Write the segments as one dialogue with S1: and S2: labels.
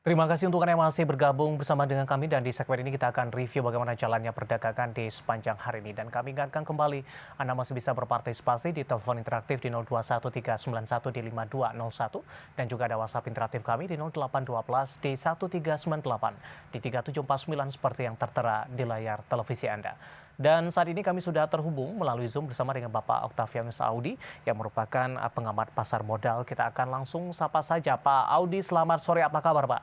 S1: Terima kasih untuk Anda yang masih bergabung bersama dengan kami dan di segmen ini kita akan review bagaimana jalannya perdagangan di sepanjang hari ini. Dan kami ingatkan kembali Anda masih bisa berpartisipasi di telepon interaktif di 021391 di 5201 dan juga ada WhatsApp interaktif kami di 0812 di 1398 di 3749 seperti yang tertera di layar televisi Anda. Dan saat ini kami sudah terhubung melalui Zoom bersama dengan Bapak Octavianus Audi yang merupakan pengamat pasar modal. Kita akan langsung sapa saja Pak Audi, selamat sore, apa kabar Pak?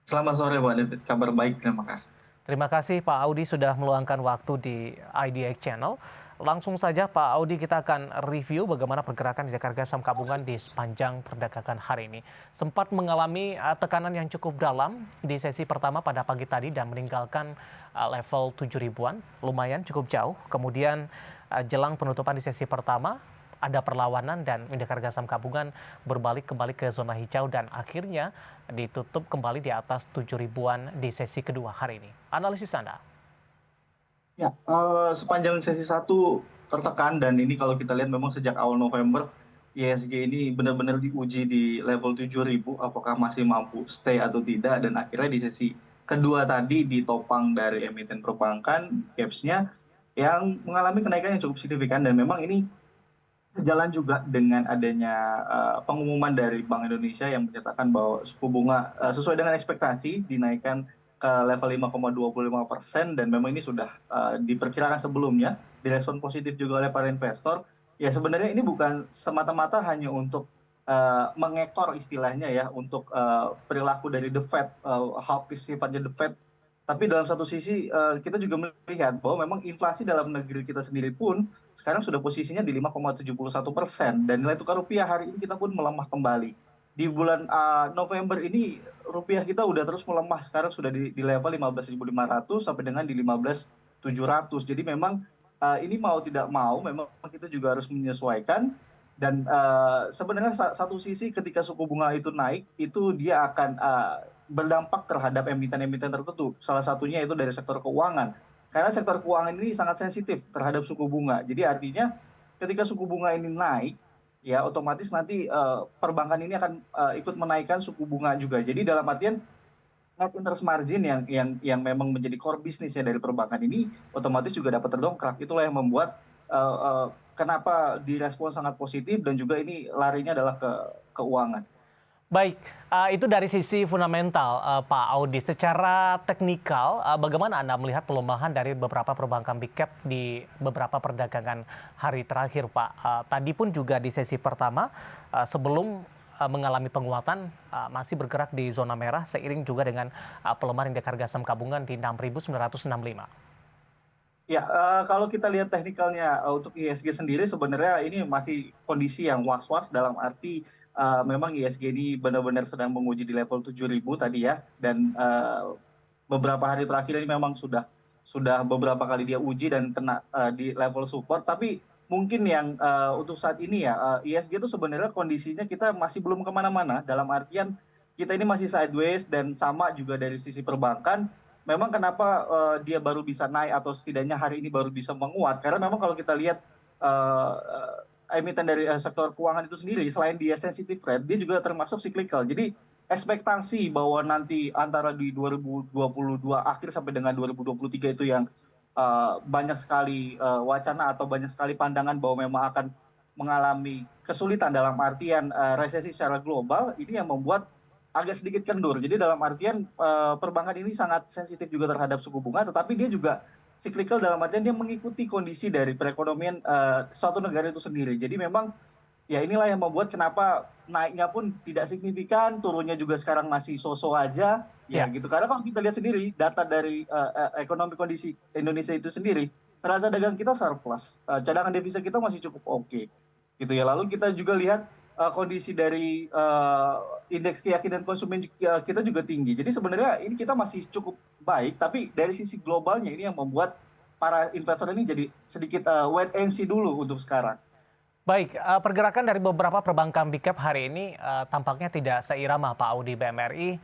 S2: Selamat sore Pak David, kabar baik terima kasih.
S1: Terima kasih Pak Audi sudah meluangkan waktu di IDX Channel. Langsung saja Pak Audi, kita akan review bagaimana pergerakan di harga saham gabungan di sepanjang perdagangan hari ini. Sempat mengalami tekanan yang cukup dalam di sesi pertama pada pagi tadi dan meninggalkan level 7 ribuan, lumayan cukup jauh. Kemudian jelang penutupan di sesi pertama, ada perlawanan dan indeks harga saham gabungan berbalik kembali ke zona hijau dan akhirnya ditutup kembali di atas 7 ribuan di sesi kedua hari ini. Analisis Anda?
S2: Ya, sepanjang sesi satu tertekan dan ini kalau kita lihat memang sejak awal November IHSG ini benar-benar diuji di level 7.000, apakah masih mampu stay atau tidak, dan akhirnya di sesi kedua tadi ditopang dari emiten perbankan caps-nya yang mengalami kenaikan yang cukup signifikan dan memang ini sejalan juga dengan adanya pengumuman dari Bank Indonesia yang menyatakan bahwa suku bunga sesuai dengan ekspektasi dinaikkan ke level 5,25% dan memang ini sudah diperkirakan sebelumnya, direspon positif juga oleh para investor. Ya sebenarnya ini bukan semata-mata hanya untuk mengekor istilahnya ya untuk perilaku dari The Fed, hawkish sifatnya The Fed. Tapi dalam satu sisi kita juga melihat bahwa memang inflasi dalam negeri kita sendiri pun sekarang sudah posisinya di 5,71% dan nilai tukar rupiah hari ini kita pun melemah kembali. Di bulan November ini rupiah kita udah terus melemah, sekarang sudah di level 15.500 sampai dengan di 15.700. Jadi memang ini mau tidak mau memang kita juga harus menyesuaikan dan sebenarnya satu sisi ketika suku bunga itu naik itu dia akan berdampak terhadap emiten-emiten tertentu. Salah satunya itu dari sektor keuangan. Karena sektor keuangan ini sangat sensitif terhadap suku bunga. Jadi artinya ketika suku bunga ini naik, ya otomatis nanti perbankan ini akan ikut menaikkan suku bunga juga. Jadi dalam artian net interest margin yang memang menjadi core bisnisnya dari perbankan ini otomatis juga dapat terdongkrak. Itulah yang membuat kenapa direspon sangat positif dan juga ini larinya adalah ke keuangan.
S1: Baik, itu dari sisi fundamental, Pak Audi. Secara teknikal, bagaimana Anda melihat pelemahan dari beberapa perbankan big cap di beberapa perdagangan hari terakhir, Pak? Tadi pun juga di sesi pertama, sebelum mengalami penguatan, masih bergerak di zona merah, seiring juga dengan pelemahan indeks harga saham gabungan di 6.965.
S2: Ya, kalau kita lihat teknikalnya untuk IHSG sendiri sebenarnya ini masih kondisi yang was-was dalam arti memang IHSG ini benar-benar sedang menguji di level 7.000 tadi ya dan beberapa hari terakhir ini memang sudah beberapa kali dia uji dan kena di level support. Tapi mungkin yang untuk saat ini ya IHSG itu sebenarnya kondisinya kita masih belum kemana-mana dalam artian kita ini masih sideways dan sama juga dari sisi perbankan. Memang kenapa dia baru bisa naik atau setidaknya hari ini baru bisa menguat karena memang kalau kita lihat emiten dari sektor keuangan itu sendiri selain dia sensitive rate dia juga termasuk cyclical. Jadi ekspektasi bahwa nanti antara di 2022 akhir sampai dengan 2023 itu yang banyak sekali wacana atau banyak sekali pandangan bahwa memang akan mengalami kesulitan dalam artian resesi secara global, ini yang membuat agak sedikit kendur. Jadi dalam artian perbankan ini sangat sensitif juga terhadap suku bunga, tetapi dia juga cyclical dalam artian dia mengikuti kondisi dari perekonomian suatu negara itu sendiri. Jadi memang ya inilah yang membuat kenapa naiknya pun tidak signifikan, turunnya juga sekarang masih so-so aja, ya
S1: Ya.
S2: gitu. Karena kalau kita lihat sendiri data dari ekonomi kondisi Indonesia itu sendiri, neraca dagang kita surplus, cadangan devisa kita masih cukup oke, gitu ya. Lalu kita juga lihat kondisi dari indeks keyakinan konsumen kita juga tinggi. Jadi sebenarnya ini kita masih cukup baik, tapi dari sisi globalnya ini yang membuat para investor ini jadi sedikit wait and see dulu untuk sekarang.
S1: Baik, pergerakan dari beberapa perbankan big cap hari ini tampaknya tidak seirama Pak Audi. BMRI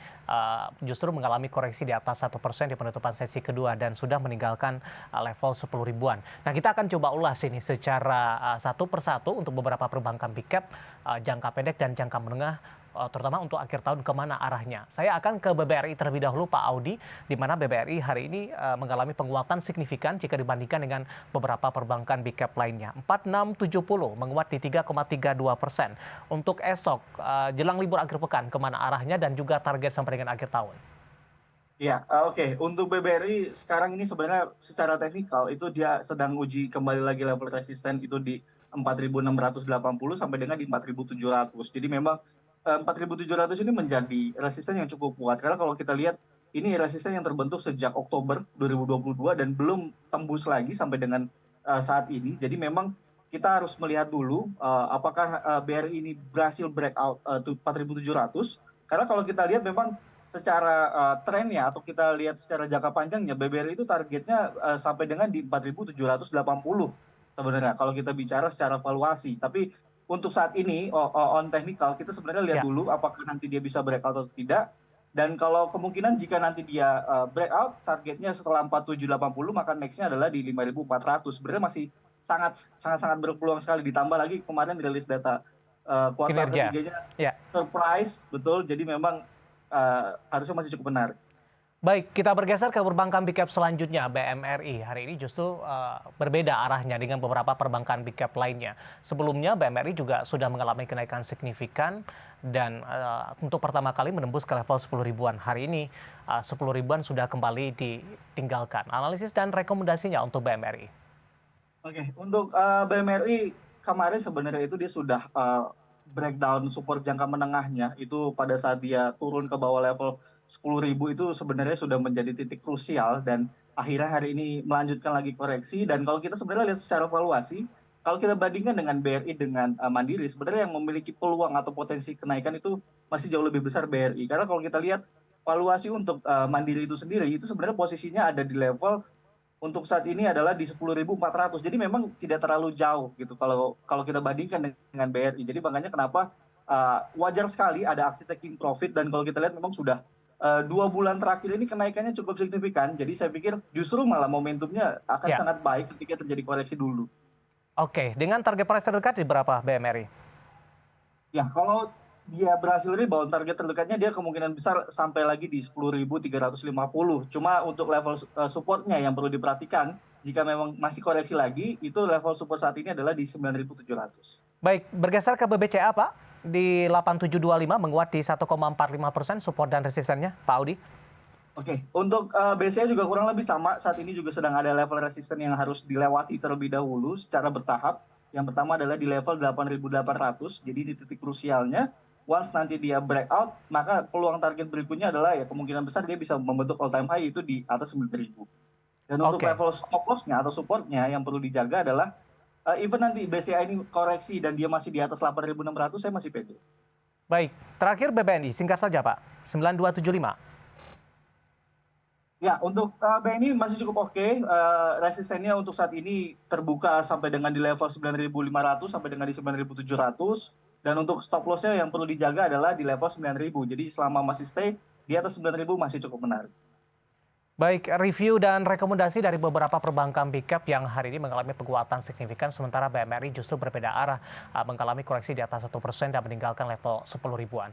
S1: justru mengalami koreksi di atas 1% di penutupan sesi kedua dan sudah meninggalkan level 10 ribuan. Nah, kita akan coba ulas ini secara satu persatu untuk beberapa perbankan big cap jangka pendek dan jangka menengah terutama untuk akhir tahun kemana arahnya. Saya akan ke BBRI terlebih dahulu Pak Audi, di mana BBRI hari ini mengalami penguatan signifikan jika dibandingkan dengan beberapa perbankan big cap lainnya. 4670 menguat di 3,32%. Untuk esok, jelang libur akhir pekan, kemana arahnya dan juga target sampai dengan akhir tahun?
S2: Ya, oke. Untuk BBRI sekarang ini sebenarnya secara teknikal itu dia sedang uji kembali lagi level resisten itu di 4.680 sampai dengan di 4.700. Jadi memang 4.700 ini menjadi resisten yang cukup kuat karena kalau kita lihat ini resisten yang terbentuk sejak Oktober 2022 dan belum tembus lagi sampai dengan saat ini. Jadi memang kita harus melihat dulu apakah BRI ini berhasil breakout 4.700 karena kalau kita lihat memang secara trennya atau kita lihat secara jangka panjangnya BBRI itu targetnya sampai dengan di 4.780 sebenarnya kalau kita bicara secara valuasi. Tapi untuk saat ini on technical kita sebenarnya lihat
S1: Ya.
S2: dulu apakah nanti dia bisa breakout atau tidak. Dan kalau kemungkinan jika nanti dia breakout targetnya setelah 4780 maka nextnya adalah di 5.400. Sebenarnya masih sangat berpeluang sekali, ditambah lagi kemarin rilis data kuartal
S1: Kinerja.
S2: ketiganya
S1: Ya.
S2: surprise betul, jadi memang harusnya masih cukup menarik.
S1: Baik, kita bergeser ke perbankan big cap selanjutnya, BMRI. Hari ini justru berbeda arahnya dengan beberapa perbankan big cap lainnya. Sebelumnya BMRI juga sudah mengalami kenaikan signifikan dan untuk pertama kali menembus ke level 10 ribuan. Hari ini 10 ribuan sudah kembali ditinggalkan. Analisis dan rekomendasinya untuk BMRI.
S2: Oke, untuk BMRI kemarin sebenarnya itu dia sudah breakdown support jangka menengahnya itu pada saat dia turun ke bawah level 10.000 itu sebenarnya sudah menjadi titik krusial dan akhirnya hari ini melanjutkan lagi koreksi. Dan kalau kita sebenarnya lihat secara valuasi, kalau kita bandingkan dengan BRI dengan Mandiri, sebenarnya yang memiliki peluang atau potensi kenaikan itu masih jauh lebih besar BRI. Karena kalau kita lihat valuasi untuk Mandiri itu sendiri itu sebenarnya posisinya ada di level untuk saat ini adalah di 10.400. Jadi memang tidak terlalu jauh gitu kalau kita bandingkan dengan BRI. Jadi makanya kenapa wajar sekali ada aksi taking profit dan kalau kita lihat memang sudah 2 bulan terakhir ini kenaikannya cukup signifikan. Jadi saya pikir justru malah momentumnya akan
S1: Ya.
S2: sangat baik ketika terjadi koreksi dulu.
S1: Oke, dengan target price terdekat di berapa BMRI?
S2: Ya, kalau dia berhasil rebound, target terdekatnya dia kemungkinan besar sampai lagi di 10.350. Cuma untuk level supportnya yang perlu diperhatikan, jika memang masih koreksi lagi, itu level support saat ini adalah di 9.700.
S1: Baik, bergeser ke BBCA Pak, di 8725 menguat di 1,45%, support dan resistennya Pak Audi.
S2: Oke, untuk BCA juga kurang lebih sama. Saat ini juga sedang ada level resisten yang harus dilewati terlebih dahulu secara bertahap. Yang pertama adalah di level 8.800, jadi di titik krusialnya. Once nanti dia breakout, maka peluang target berikutnya adalah ya kemungkinan besar dia bisa membentuk all time high itu di atas 9.000. Dan untuk
S1: Oke.
S2: level stop loss-nya atau supportnya yang perlu dijaga adalah even nanti BCA ini koreksi dan dia masih di atas 8.600, saya masih pede.
S1: Baik, terakhir BBNI, singkat saja Pak, 9275.
S2: Ya, untuk BNI masih cukup oke. Resistennya untuk saat ini terbuka sampai dengan di level 9.500 sampai dengan di 9.700. Dan untuk stop loss-nya yang perlu dijaga adalah di level 9.000. Jadi selama masih stay di atas 9.000 masih cukup menarik.
S1: Baik, review dan rekomendasi dari beberapa perbankan big cap yang hari ini mengalami penguatan signifikan, sementara BMRI justru berbeda arah, mengalami koreksi di atas 1% dan meninggalkan level 10 ribuan.